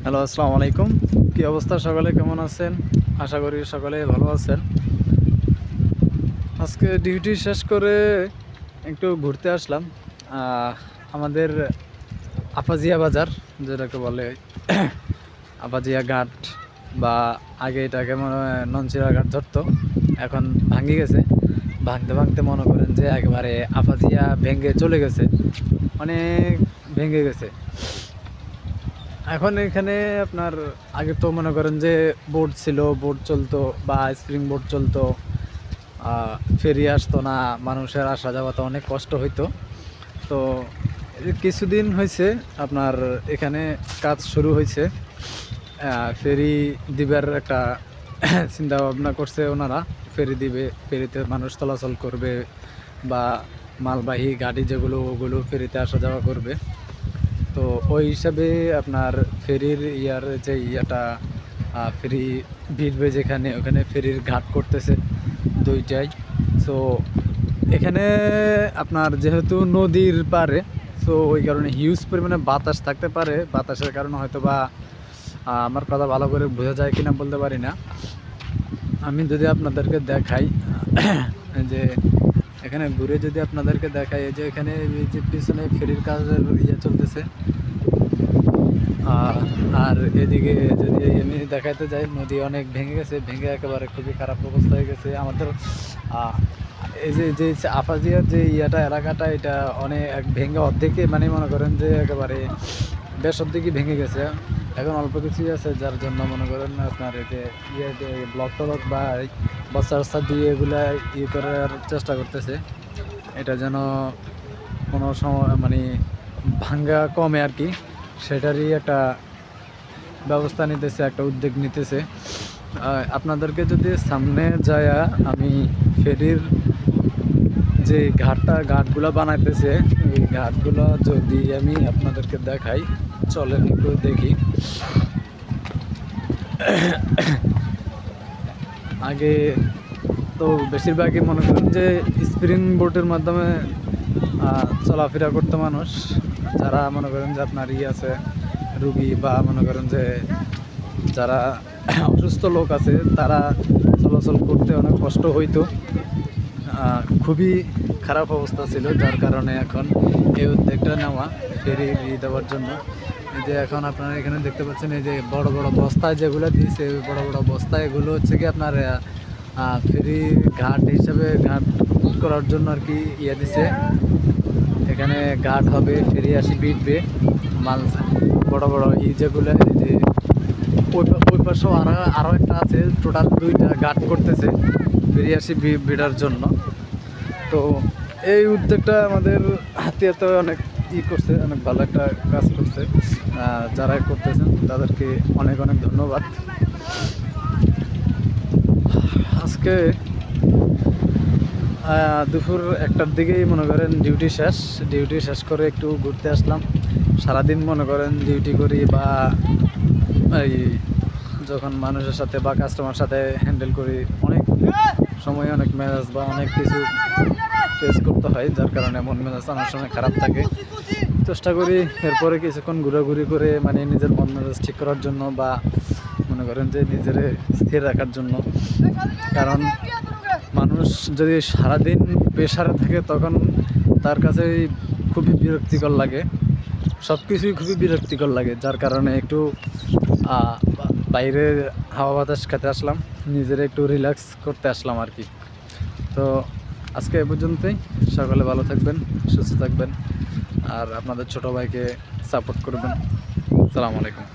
Hello, আসসালামু আলাইকুম। কি অবস্থা, সকলে কেমন আছেন? আশা করি সকলে ভালো আছেন। আজকে ডিউটি শেষ করে একটু ঘুরতে আসলাম। আমাদের আপাজিয়া বাজার, যেটাকে বলে আপাজিয়া ঘাট, বা আগে এটাকে মনে হয় ননচিরা ঘাট ধরতো, এখন ভাঙ্গি গেছে। ভাঙতে ভাঙতে মনে করেন যে একেবারে আপাজিয়া ভেঙে চলে গেছে, অনেক ভেঙে গেছে। এখন এখানে আপনার আগে তো মনে করেন যে বোট ছিল, বোট চলতো বা স্প্রিং বোট চলতো, ফেরি আসতো না, মানুষের আসা যাওয়াতে অনেক কষ্ট হইতো। তো এই কিছুদিন হয়েছে আপনার এখানে কাজ শুরু হয়েছে, ফেরি দিবার একটা চিন্তা ভাবনা করছে ওনারা। ফেরি দিবে, ফেরিতে মানুষ চলাচল করবে বা মালবাহী গাড়ি যেগুলো, ওগুলো ফেরিতে আসা যাওয়া করবে। তো ওই হিসাবে আপনার ফেরির যে ফেরি ভিড়বে যেখানে, ওখানে ফেরির ঘাট করতেছে দুইটাই। সো এখানে আপনার যেহেতু নদীর পারে, সো ওই কারণে হিউজ পরিমাণে বাতাস থাকতে পারে। বাতাসের কারণে হয়তো বা আমার কথা ভালো করে বোঝা যায় কিনা বলতে পারি না। আমি যদি আপনাদেরকে দেখাই, যে এখানে ঘুরে যদি আপনাদেরকে দেখাই, এই যে এখানে এই যে পিছনে ফেরির কাজের চলতেছে। আর এদিকে যদি আমি দেখাইতে যাই, নদী অনেক ভেঙে গেছে, ভেঙে একেবারে খুবই খারাপ অবস্থা হয়ে গেছে আমাদের। এই যে আফাজিয়ার যে এলাকাটা, এটা অনেক ভেঙে অর্ধেকে, মানে মনে করেন যে একেবারে বেশ অর্ধেকই ভেঙে গেছে। এখন অল্প কিছুই আছে, যার জন্য মনে করেন আপনার এই যে ব্লক টলক বা বস্তা টস্তা দিয়ে এগুলা করার চেষ্টা করতেছে, এটা যেন কোনো সময় মানে ভাঙ্গা কমে আর কি, সেটারই একটা ব্যবস্থা নিতেছে, একটা উদ্যোগ নিতেছে। আপনাদেরকে যদি সামনে যায়, আমি ফেরির যে ঘাটগুলো বানাইতেছে, এই ঘাটগুলো যদি আমি আপনাদেরকে দেখাই, চলেন একটু দেখি। আগে তো বেশিরভাগই মনে করেন যে স্প্রিং বোটের মাধ্যমে চলাফেরা করতো মানুষ, যারা মনে করেন যে আপনার আছে রুগী, বা মনে করেন যে যারা অসুস্থ লোক আছে, তারা চলাচল করতে অনেক কষ্ট হইতো। খুবই খারাপ অবস্থা ছিল, যার কারণে এখন এই উদ্যোগটা নেওয়া ফেরি দেওয়ার জন্য। এই যে এখন আপনারা এখানে দেখতে পাচ্ছেন, এই যে বড় বড় বস্তায় যেগুলো দিয়েছে, বড় বড় বস্তায় এগুলো হচ্ছে কি আপনার ফেরি ঘাট হিসাবে ঘাট করার জন্য আর কি দিছে। এখানে ঘাট হবে, ফেরি আসি বিটবে মাল, বড় বড় যেগুলো, এই যে ওই পাশেও আরও একটা আছে, টোটাল দুইটা ঘাট করতেছে ফেরি আসি বিড়ার জন্য। তো এই উদ্যোগটা আমাদের হাতিয়াতে অনেক করছে, অনেক ভালো একটা কাজ করছে। যারা করতেছেন তাদেরকে অনেক অনেক ধন্যবাদ। আজকে দুপুর 1টার দিকেই মনে করেন ডিউটি শেষ করে একটু ঘুরতে আসলাম। সারাদিন মনে করেন ডিউটি করি, বা এই যখন মানুষের সাথে বা কাস্টমার সাথে হ্যান্ডেল করি, অনেক সময় অনেক মেজাজ বা অনেক কিছু ফেস করতে হয়, যার কারণে মন মেজাজ অনেক সময় খারাপ থাকে। চেষ্টা করি এরপরে কিছুক্ষণ ঘোরাঘুরি করে মানে নিজের মন মেজাজ ঠিক করার জন্য, বা মনে করেন যে নিজের স্থির রাখার জন্য। কারণ মানুষ যদি সারাদিন প্রেশারে থাকে, তখন তার কাছে খুবই বিরক্তিকর লাগে, সব কিছুই খুবই বিরক্তিকর লাগে, যার কারণে একটু বাইরে হাওয়া বাতাস খেতে আসলাম, নিজের একটু রিল্যাক্স করতে আসলাম আর কি। তো আজকে এ পর্যন্তই। সকলে ভালো থাকবেন, সুস্থ থাকবেন, আর আপনাদের ছোট ভাইকে সাপোর্ট করবেন। আসসালামু আলাইকুম।